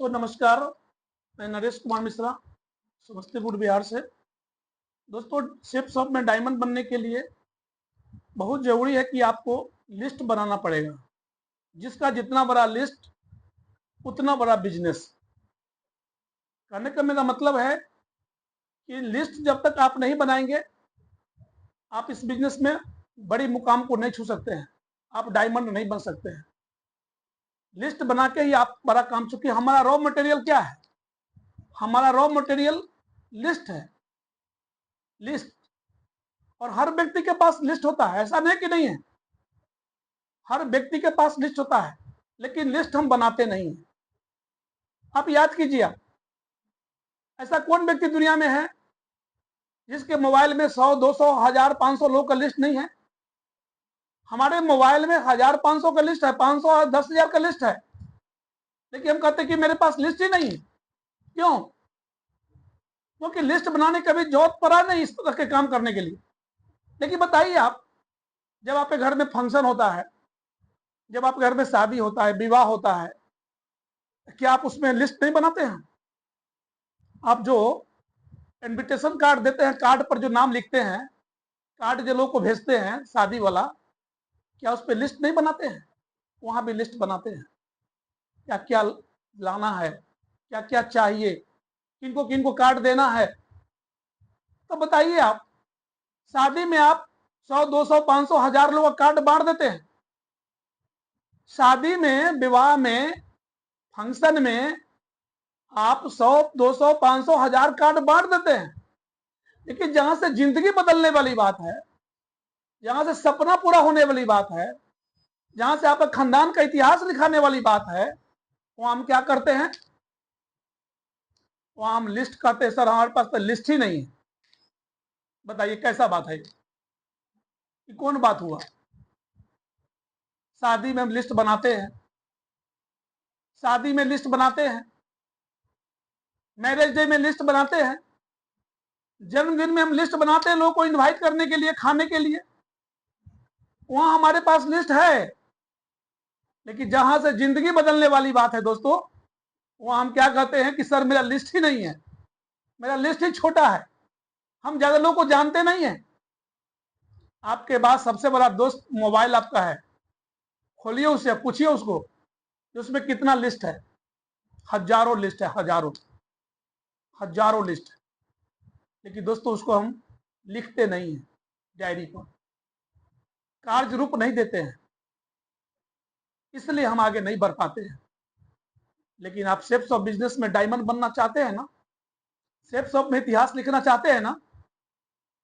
दोस्तों नमस्कार। मैं नरेश कुमार मिश्रा समस्तीपुर बिहार से। दोस्तों शेप शॉप में डायमंड बनने के लिए बहुत ज़रूरी है कि आपको लिस्ट बनाना पड़ेगा। जिसका जितना बड़ा लिस्ट उतना बड़ा बिजनेस। कहने का मेरा मतलब है कि लिस्ट जब तक आप नहीं बनाएंगे आप इस बिजनेस में बड़ी मुकाम को नहीं छू सकते हैं, आप डायमंड नहीं बन सकते हैं। लिस्ट बना के ही आप बड़ा काम, चूंकि हमारा रॉ मटेरियल क्या है? हमारा रॉ मटेरियल लिस्ट है, लिस्ट। और हर व्यक्ति के पास लिस्ट होता है, ऐसा नहीं कि नहीं है, हर व्यक्ति के पास लिस्ट होता है, लेकिन लिस्ट हम बनाते नहीं हैं। आप याद कीजिए, ऐसा कौन व्यक्ति दुनिया में है जिसके मोबाइल में 100, 200, 1000, 500 लोग का लिस्ट नहीं है? हमारे मोबाइल में 1000, 500 का लिस्ट है, 500, 10,000 का लिस्ट है, लेकिन हम कहते हैं कि मेरे पास लिस्ट ही नहीं है। क्यों? क्योंकि लिस्ट बनाने का भी जरूरत पड़ा नहीं इस तरह के काम करने के लिए। लेकिन बताइए आप, जब आपके घर में फंक्शन होता है, जब आपके घर में शादी होता है, विवाह होता है, क्या आप उसमें लिस्ट नहीं बनाते हैं? आप जो इनविटेशन कार्ड देते हैं, कार्ड पर जो नाम लिखते हैं, कार्ड जो लोग को भेजते हैं शादी वाला, क्या उस पर लिस्ट नहीं बनाते हैं? वहां भी लिस्ट बनाते हैं, क्या क्या लाना है, क्या क्या चाहिए, किनको किनको कार्ड देना है। तो बताइए आप, शादी में आप 100, 200, 500, 1000 लोग का कार्ड बांट देते हैं। शादी में, विवाह में, फंक्शन में आप 100, 200, 500, 1000 कार्ड बांट देते हैं। लेकिन जहां से जिंदगी बदलने वाली बात है, जहां से सपना पूरा होने वाली बात है, जहां से आपके खानदान का इतिहास लिखाने वाली बात है, वहां हम क्या करते हैं? वहां हम लिस्ट करते हैं। सर हमारे पास तो लिस्ट ही नहीं है। बताइए कैसा बात है कि कौन बात हुआ? शादी में हम लिस्ट बनाते हैं, शादी में लिस्ट बनाते हैं, मैरिज डे में लिस्ट बनाते हैं, जन्मदिन में हम लिस्ट बनाते हैं लोगों को इनवाइट करने के लिए, खाने के लिए। वहां हमारे पास लिस्ट है। लेकिन जहां से जिंदगी बदलने वाली बात है दोस्तों, वहां हम क्या कहते हैं कि सर मेरा लिस्ट ही नहीं है, मेरा लिस्ट ही छोटा है, हम ज्यादा लोगों को जानते नहीं है। आपके पास सबसे बड़ा दोस्त मोबाइल आपका है, खोलिए उससे, पूछिए उसको कि उसमें कितना लिस्ट है। हजारों लिस्ट है, हजारों हजारों लिस्ट है। लेकिन दोस्तों उसको हम लिखते नहीं है, डायरी पर कार्य रूप नहीं देते हैं, इसलिए हम आगे नहीं बढ़ पाते हैं। लेकिन आप शेप्स ऑफ बिजनेस में डायमंड बनना चाहते हैं ना, शेप्स ऑफ में इतिहास लिखना चाहते हैं ना,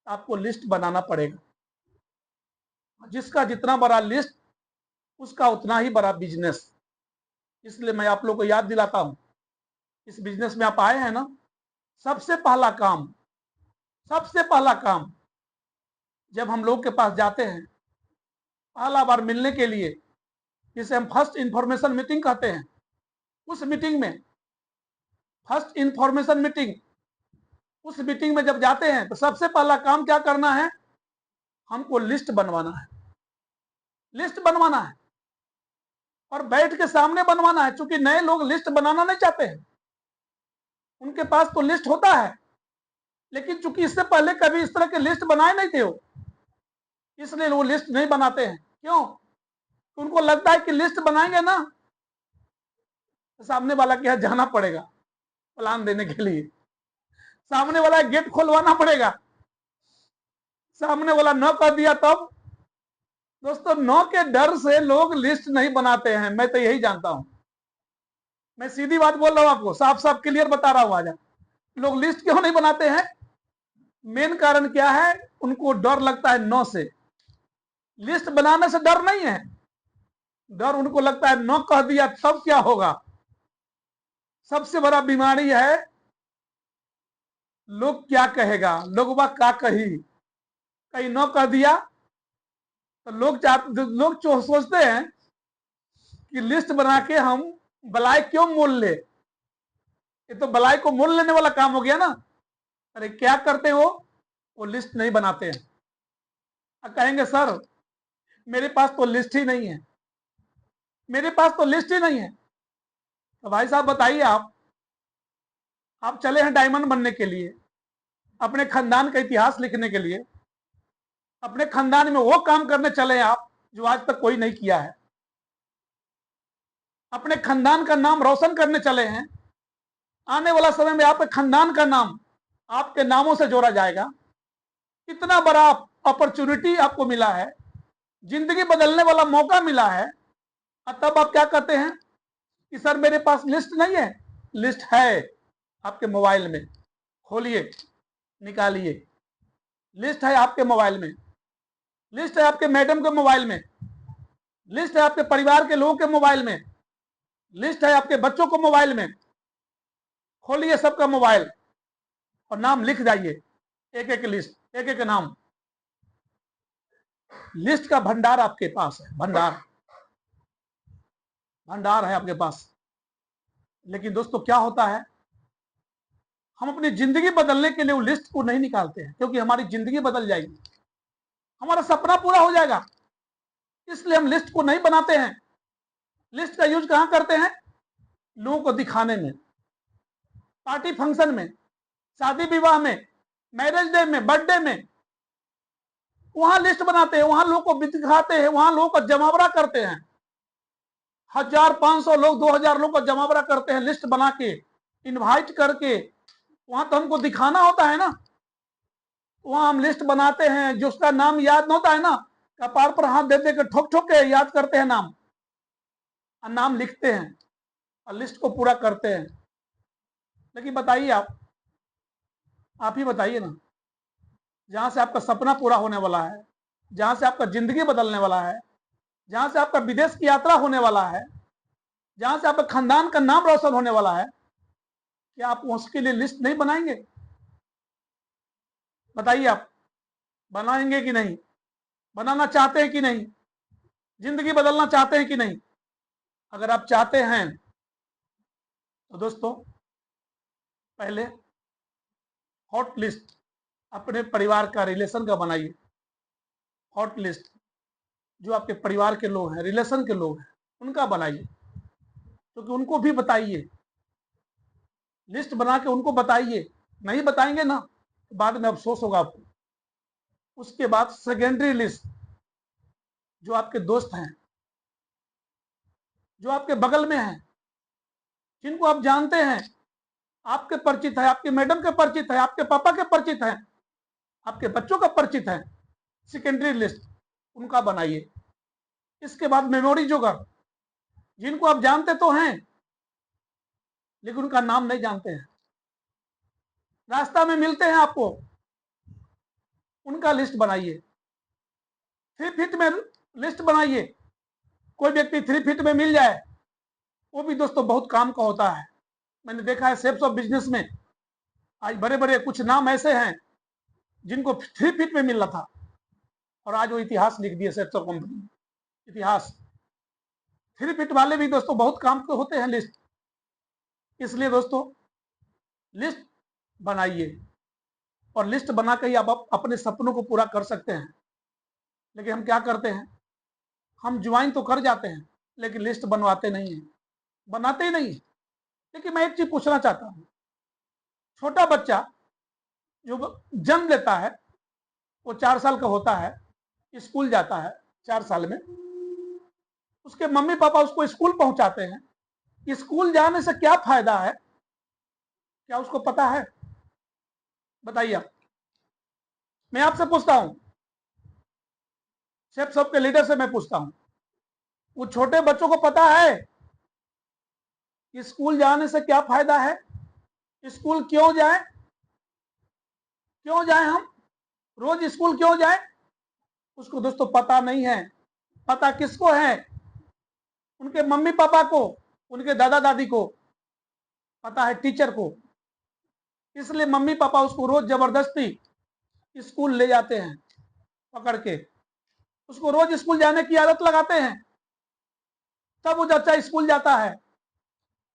आपको लिस्ट बनाना पड़ेगा। जिसका जितना बड़ा लिस्ट उसका उतना ही बड़ा बिजनेस। इसलिए मैं आप लोग को याद दिलाता हूं, इस बिजनेस में आप आए हैं ना, सबसे पहला काम, सबसे पहला काम, जब हम लोग के पास जाते हैं पहला बार मिलने के लिए, जिसे हम फर्स्ट इंफॉर्मेशन मीटिंग कहते हैं, उस मीटिंग में, फर्स्ट इंफॉर्मेशन मीटिंग, उस मीटिंग में जब जाते हैं तो सबसे पहला काम क्या करना है? हमको लिस्ट बनवाना है, लिस्ट बनवाना है, और बैठ के सामने बनवाना है। क्योंकि नए लोग लिस्ट बनाना नहीं चाहते हैं, उनके पास तो लिस्ट होता है, लेकिन चूंकि इससे पहले कभी इस तरह के लिस्ट बनाए नहीं थे वो, इसलिए वो लिस्ट नहीं बनाते हैं। क्यों? उनको लगता है कि लिस्ट बनाएंगे ना तो सामने वाला के यहाँ जाना पड़ेगा प्लान देने के लिए, सामने वाला गेट खोलवाना पड़ेगा, सामने वाला न कर दिया तब। दोस्तों नो के डर से लोग लिस्ट नहीं बनाते हैं, मैं तो यही जानता हूं। मैं सीधी बात बोल रहा हूं आपको, साफ साफ क्लियर बता रहा हूं। आज लोग लिस्ट क्यों नहीं बनाते हैं? मेन कारण क्या है? उनको डर लगता है नो से। लिस्ट बनाने से डर नहीं है, डर उनको लगता है नो कह दिया तब क्या होगा। सबसे बड़ा बीमारी है लोग क्या कहेगा, लोग वह क्या कही। कहीं नो कह दिया तो लोग सोचते हैं कि लिस्ट बना के हम बलाई क्यों मोल ले, ये तो बलाई को मोल लेने वाला काम हो गया ना। अरे क्या करते हो? वो लिस्ट नहीं बनाते हैं। कहेंगे सर मेरे पास तो लिस्ट ही नहीं है, मेरे पास तो लिस्ट ही नहीं है। तो भाई साहब बताइए आप, आप चले हैं डायमंड बनने के लिए, अपने खानदान का इतिहास लिखने के लिए, अपने खानदान में वो काम करने चले हैं आप जो आज तक कोई नहीं किया है, अपने खानदान का नाम रोशन करने चले हैं। आने वाला समय में आपके खानदान का नाम आपके नामों से जोड़ा जाएगा। इतना बड़ा अपॉर्चुनिटी आपको मिला है, जिंदगी बदलने वाला मौका मिला है, और तब आप क्या कहते हैं कि सर मेरे पास लिस्ट नहीं है। लिस्ट है आपके मोबाइल में, खोलिए, निकालिए। लिस्ट है आपके मोबाइल में, लिस्ट है आपके मैडम के मोबाइल में, लिस्ट है आपके परिवार के लोगों के मोबाइल में, लिस्ट है आपके बच्चों को मोबाइल में। खोलिए सबका मोबाइल और नाम लिख जाइए, एक एक लिस्ट, एक एक नाम। लिस्ट का भंडार आपके पास है, भंडार भंडार है आपके पास। लेकिन दोस्तों क्या होता है, हम अपनी जिंदगी बदलने के लिए वो लिस्ट को नहीं निकालते हैं, क्योंकि हमारी जिंदगी बदल जाएगी, हमारा सपना पूरा हो जाएगा, इसलिए हम लिस्ट को नहीं बनाते हैं। लिस्ट का यूज कहां करते हैं? लोगों को दिखाने में, पार्टी फंक्शन में, शादी विवाह में, मैरिज डे में, बर्थडे में, वहां लिस्ट बनाते हैं, वहां लोगों को दिखाते हैं, वहां लोगों को जमावड़ा करते हैं। 1500 लोग, 2000 लोग को जमावड़ा करते हैं, लिस्ट बना के, इनवाइट करके। वहां तो हमको दिखाना होता है ना, वहां हम लिस्ट बनाते हैं, जो उसका नाम याद होता है ना, कपार पर हाथ दे दे के ठोक ठोक के याद करते हैं नाम, और नाम लिखते हैं और लिस्ट को पूरा करते हैं। लेकिन बताइए आप ही बताइए ना, जहां से आपका सपना पूरा होने वाला है, जहां से आपका जिंदगी बदलने वाला है, जहां से आपका विदेश की यात्रा होने वाला है, जहां से आपका खानदान का नाम रोशन होने वाला है, क्या आप उसके लिए लिस्ट नहीं बनाएंगे? बताइए, आप बनाएंगे कि नहीं? बनाना चाहते हैं कि नहीं? जिंदगी बदलना चाहते हैं कि नहीं? अगर आप चाहते हैं तो दोस्तों पहले हॉट लिस्ट अपने परिवार का, रिलेशन का बनाइए। हॉट लिस्ट जो आपके परिवार के लोग हैं, रिलेशन के लोग हैं, उनका बनाइए, क्योंकि उनको भी बताइए। लिस्ट बना के उनको बताइए। नहीं बताएंगे ना तो बाद में अफसोस होगा आपको। उसके बाद सेकेंडरी लिस्ट, जो आपके दोस्त हैं, जो आपके बगल में हैं, जिनको आप जानते हैं, आपके परिचित है, आपके मैडम के परिचित है, आपके पापा के परिचित हैं, आपके बच्चों का परिचित है, सेकेंडरी लिस्ट उनका बनाइए। इसके बाद मेमोरी जोगर, जिनको आप जानते तो हैं लेकिन उनका नाम नहीं जानते हैं, रास्ता में मिलते हैं आपको, उनका लिस्ट बनाइए। 3 फीट में लिस्ट बनाइए। कोई व्यक्ति 3 फीट में मिल जाए, वो भी दोस्तों बहुत काम का होता है। मैंने देखा है सेप्स ऑफ बिजनेस में आज बड़े बड़े कुछ नाम ऐसे हैं जिनको 3 फीट में मिल रहा था, और आज वो इतिहास लिख दिए सेप्स ऑफ कंपनी, इतिहास। 3 फीट वाले भी दोस्तों बहुत काम के होते हैं लिस्ट। इसलिए दोस्तों लिस्ट बनाइए, और लिस्ट बना के ही आप अपने सपनों को पूरा कर सकते हैं। लेकिन हम क्या करते हैं, हम ज्वाइन तो कर जाते हैं लेकिन लिस्ट बनवाते नहीं हैं, बनाते ही नहीं। लेकिन मैं एक चीज पूछना चाहता हूं, छोटा बच्चा जो जन्म लेता है, वो 4 साल का होता है, स्कूल जाता है 4 साल में, उसके मम्मी पापा उसको स्कूल पहुंचाते हैं। स्कूल जाने से क्या फायदा है, क्या उसको पता है? बताइए आप। मैं आपसे पूछता हूं, सबके लीडर से मैं पूछता हूं, वो छोटे बच्चों को पता है कि स्कूल जाने से क्या फायदा है? स्कूल क्यों जाए, क्यों जाए, हम रोज स्कूल क्यों जाए? उसको दोस्तों पता नहीं है। पता किसको है? उनके मम्मी पापा को, उनके दादा दादी को पता है, टीचर को। इसलिए मम्मी पापा उसको रोज जबरदस्ती स्कूल ले जाते हैं, पकड़ के उसको रोज स्कूल जाने की आदत लगाते हैं, तब वो बच्चा स्कूल जाता है।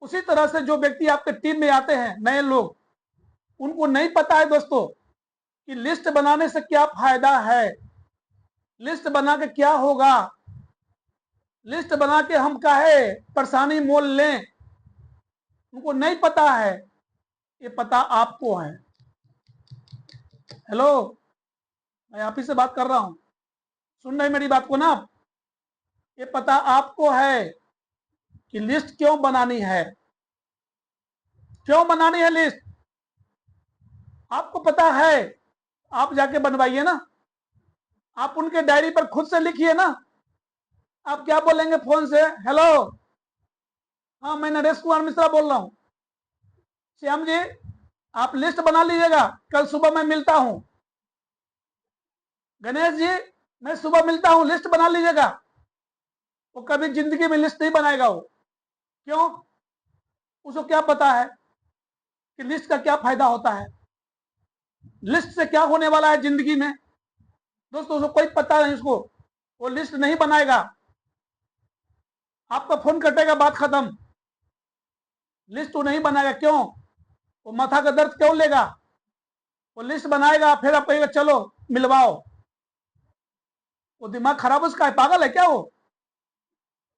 उसी तरह से जो व्यक्ति आपके टीम में आते हैं, नए लोग, उनको नहीं पता है दोस्तों कि लिस्ट बनाने से क्या फायदा है, लिस्ट बना के क्या होगा, लिस्ट बना के हम काहे परेशानी मोल लें। उनको नहीं पता है ये पता आपको है। हेलो, मैं आप ही से बात कर रहा हूं, सुन रहे मेरी बात को ना आप? ये पता आपको है कि लिस्ट क्यों बनानी है, क्यों बनानी है लिस्ट, आपको पता है। आप जाके बनवाइए ना, आप उनके डायरी पर खुद से लिखिए ना। आप क्या बोलेंगे फोन से? हेलो, हाँ मैं नरेश कुमार मिश्रा बोल रहा हूँ। श्याम जी, आप लिस्ट बना लीजिएगा, कल सुबह मैं मिलता हूं। गणेश जी, मैं सुबह मिलता हूं, लिस्ट बना लीजिएगा। वो कभी जिंदगी में लिस्ट नहीं बनाएगा वो। क्यों? उसको क्या पता है कि लिस्ट का क्या फायदा होता है, लिस्ट से क्या होने वाला है जिंदगी में। दोस्तों उसको कोई पता नहीं, उसको वो लिस्ट नहीं बनाएगा। आपका फोन कटेगा, बात खत्म। लिस्ट वो नहीं बनाएगा। क्यों? वो माथा का दर्द क्यों लेगा? वो लिस्ट बनाएगा, फिर आप कहेगा चलो मिलवाओ। वो दिमाग खराब उसका है, पागल है क्या वो?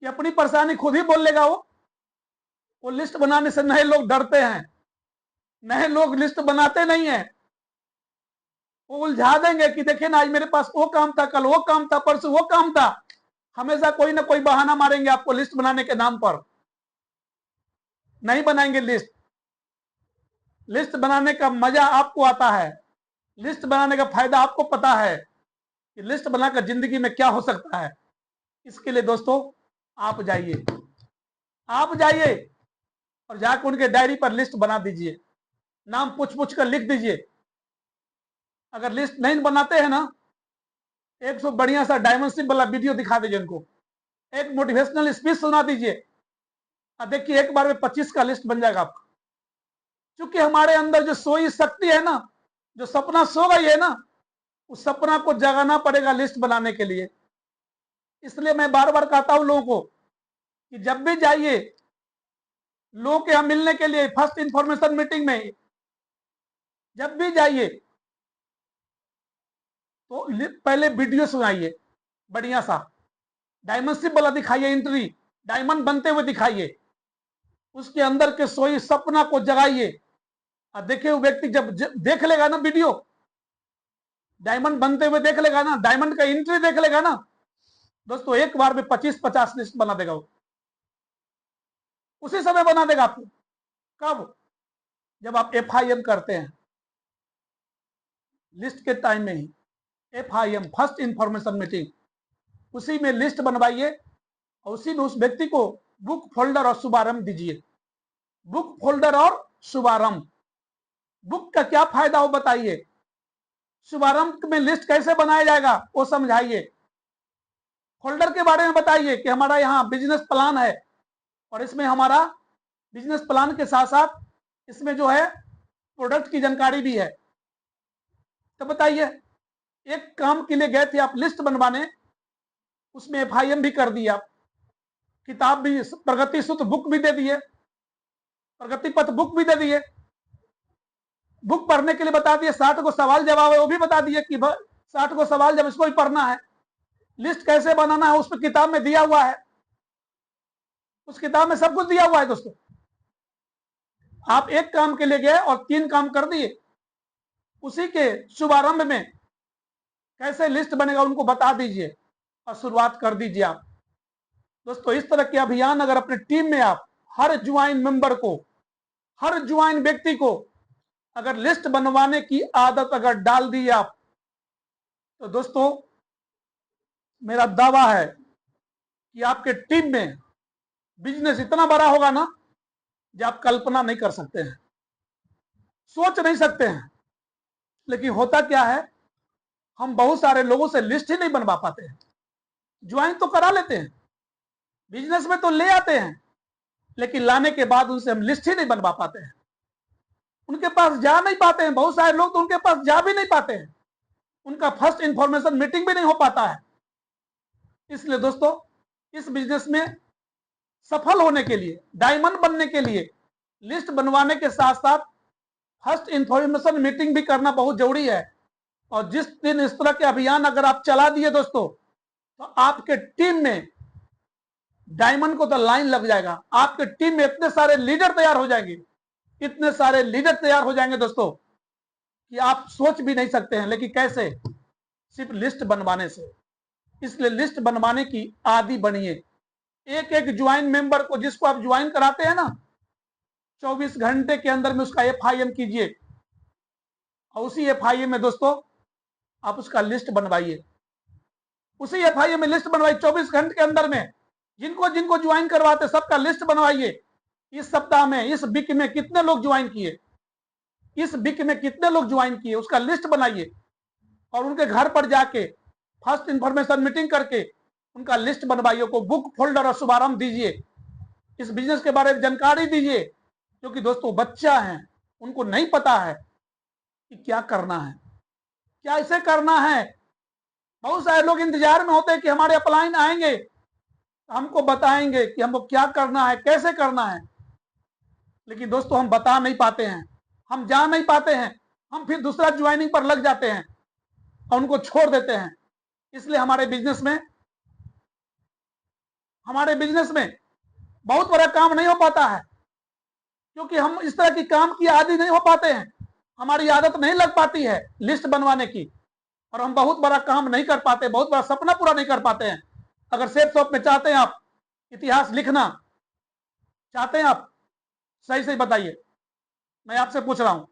कि अपनी परेशानी खुद ही बोल लेगा वो लिस्ट बनाने से नए लोग डरते हैं, नए लोग लिस्ट बनाते नहीं है। वो उलझा देंगे कि देखिए ना, आज मेरे पास वो काम था, कल वो काम था, परसों वो काम था। हमेशा कोई ना कोई बहाना मारेंगे आपको लिस्ट बनाने के नाम पर। नहीं बनाएंगे लिस्ट। लिस्ट बनाने का मजा आपको आता है, लिस्ट बनाने का फायदा आपको पता है कि लिस्ट बनाकर जिंदगी में क्या हो सकता है। इसके लिए दोस्तों आप जाइए, आप जाइए और जाकर उनके डायरी पर लिस्ट बना दीजिए, नाम पूछ पूछ कर लिख दीजिए। अगर लिस्ट नहीं बनाते हैं ना, एक सौ बढ़िया सा डायमंड सिप वाला वीडियो दिखा दीजिए उनको, एक मोटिवेशनल स्पीच सुना दीजिए, और देखिए एक बार में 25 का लिस्ट बन जाएगा आपका। क्योंकि हमारे अंदर जो सोई शक्ति है ना, जो सपना सो गई है ना, उस सपना को जगाना पड़ेगा लिस्ट बनाने के लिए। इसलिए मैं बार बार कहता हूं लोगों को कि जब भी जाइए लोगों के यहां मिलने के लिए, फर्स्ट इंफॉर्मेशन मीटिंग में जब भी जाइए तो पहले वीडियो सुनाइए बढ़िया सा, डायमंड शिप वाला दिखाइए, एंट्री डायमंड बनते हुए दिखाइए, उसके अंदर के सोई सपना को जगाइए। और देखिए वो व्यक्ति जब देख लेगा ना वीडियो, डायमंड बनते हुए देख लेगा ना, डायमंड का एंट्री देख लेगा ना, दोस्तों एक बार में 25-50 लिस्ट बना देगा वो, उसी समय बना देगा आपको। कब? जब आप FIM करते हैं, लिस्ट के टाइम में ही FIM, फर्स्ट इंफॉर्मेशन मीटिंग, उसी में लिस्ट बनवाइए और उसी में उस व्यक्ति को बुक फोल्डर और शुभारंभ दीजिए। बुक फोल्डर और शुभारंभ, बुक का क्या फायदा हो बताइए, शुभारंभ में लिस्ट कैसे बनाया जाएगा वो समझाइए, फोल्डर के बारे में बताइए कि हमारा यहाँ बिजनेस प्लान है और इसमें हमारा बिजनेस प्लान के साथ साथ इसमें जो है प्रोडक्ट की जानकारी भी है। तो बताइए, एक काम के लिए गए थे आप लिस्ट बनवाने, उसमें FIM भी कर दिया, किताब भी, प्रगति सूत्र बुक भी दे दिए, प्रगति पथ बुक भी दे दिए, बुक पढ़ने के लिए बता दिए, 60 को सवाल जवाब है वो भी बता दिए कि 60 को सवाल जब इसको भी पढ़ना है। लिस्ट कैसे बनाना है उस पर किताब में दिया हुआ है, उस किताब में सब कुछ दिया हुआ है दोस्तों। आप एक काम के लिए गए और 3 काम कर दिए, उसी के शुभारंभ में कैसे लिस्ट बनेगा उनको बता दीजिए और शुरुआत कर दीजिए आप। दोस्तों इस तरह के अभियान अगर अपने टीम में आप हर ज्वाइन मेंबर को, हर ज्वाइन व्यक्ति को अगर लिस्ट बनवाने की आदत अगर डाल दी आप, तो दोस्तों मेरा दावा है कि आपके टीम में बिजनेस इतना बड़ा होगा ना जो आप कल्पना नहीं कर सकते हैं, सोच नहीं सकते हैं। लेकिन होता क्या है, हम बहुत सारे लोगों से लिस्ट ही नहीं बनवा पाते हैं। ज्वाइन तो करा लेते हैं, बिजनेस में तो ले आते हैं, लेकिन लाने के बाद उनसे हम लिस्ट ही नहीं बनवा पाते हैं, उनके पास जा नहीं पाते हैं। बहुत सारे लोग तो उनके पास जा भी नहीं पाते हैं, उनका फर्स्ट इंफॉर्मेशन मीटिंग भी नहीं हो पाता है। इसलिए दोस्तों इस बिजनेस में सफल होने के लिए, डायमंड बनने के लिए लिस्ट बनवाने के साथ साथ फर्स्ट इंफॉर्मेशन मीटिंग भी करना बहुत जरूरी है। और जिस दिन इस तरह के अभियान अगर आप चला दिए दोस्तों, तो आपके टीम में डायमंड को तो लाइन लग जाएगा, आपके टीम में इतने सारे लीडर तैयार हो जाएंगे, इतने सारे लीडर तैयार हो जाएंगे दोस्तों कि आप सोच भी नहीं सकते हैं। लेकिन कैसे? सिर्फ लिस्ट बनवाने से। इसलिए लिस्ट बनवाने की आदि बनिए। एक एक ज्वाइन मेंबर को, जिसको आप ज्वाइन कराते हैं ना, 24 घंटे के अंदर में उसका FIM कीजिए, और उसी FIM में दोस्तों आप उसका लिस्ट बनवाइए। उसी FIM में लिस्ट बनवाइए 24 घंटे के अंदर में। जिनको जिनको ज्वाइन करवाते सबका लिस्ट बनवाइए। इस सप्ताह में, इस वीक में कितने लोग ज्वाइन किए, इस वीक में कितने लोग ज्वाइन किए, उसका लिस्ट बनाइए। और उनके घर पर जाके फर्स्ट इंफॉर्मेशन मीटिंग करके उनका लिस्ट बनवाइए को बुक, फोल्डर और शुभारंभ दीजिए। इस बिजनेस के बारे में जानकारी दीजिए, क्योंकि दोस्तों बच्चा है, उनको नहीं पता है कि क्या करना है, क्या इसे करना है। बहुत सारे लोग इंतजार में होते हैं कि हमारे अपलाइन आएंगे, हमको बताएंगे कि हमको क्या करना है, कैसे करना है। लेकिन दोस्तों हम बता नहीं पाते हैं, हम जा नहीं पाते हैं, हम फिर दूसरा ज्वाइनिंग पर लग जाते हैं और उनको छोड़ देते हैं। इसलिए हमारे बिजनेस में बहुत बड़ा काम नहीं हो पाता है, क्योंकि हम इस तरह की काम की आदी नहीं हो पाते हैं। हमारी आदत नहीं लग पाती है लिस्ट बनवाने की, और हम बहुत बड़ा काम नहीं कर पाते, बहुत बड़ा सपना पूरा नहीं कर पाते हैं। अगर सेफ शॉप में चाहते हैं आप इतिहास लिखना चाहते हैं, आप सही सही बताइए, मैं आपसे पूछ रहा हूं,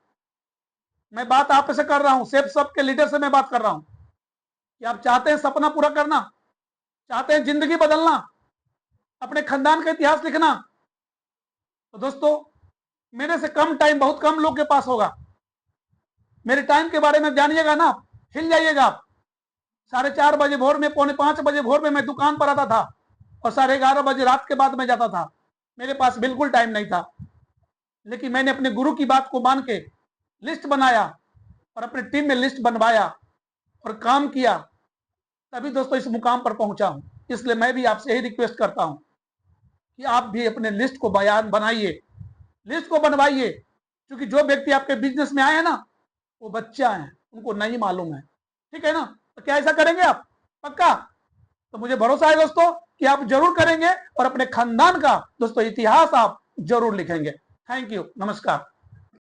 मैं बात आपसे कर रहा हूं, सेफ शॉप के लीडर से मैं बात कर रहा हूं कि आप चाहते हैं सपना पूरा करना, चाहते हैं जिंदगी बदलना, अपने खानदान का इतिहास लिखना, तो दोस्तों मेरे से कम टाइम बहुत कम लोग के पास होगा। मेरे टाइम के बारे में जानिएगा ना, हिल जाइएगा आप। 4:30 बजे भोर में, 4:45 बजे भोर में मैं दुकान पर आता था, और 11:30 बजे रात के बाद मैं जाता था। मेरे पास बिल्कुल टाइम नहीं था। लेकिन मैंने अपने गुरु की बात को मान के लिस्ट बनाया और अपनी टीम में लिस्ट बनवाया और काम किया, तभी दोस्तों इस मुकाम पर पहुंचा हूं। इसलिए मैं भी आपसे यही रिक्वेस्ट करता हूं कि आप भी अपने लिस्ट को बयान बनाइए, लिस्ट को बनवाइए। क्योंकि जो व्यक्ति आपके बिजनेस में आए हैं ना, वो बच्चा है, उनको नहीं मालूम है। ठीक है ना? तो क्या ऐसा करेंगे आप? पक्का? तो मुझे भरोसा है दोस्तों कि आप जरूर करेंगे और अपने खानदान का दोस्तों इतिहास आप जरूर लिखेंगे। थैंक यू, नमस्कार।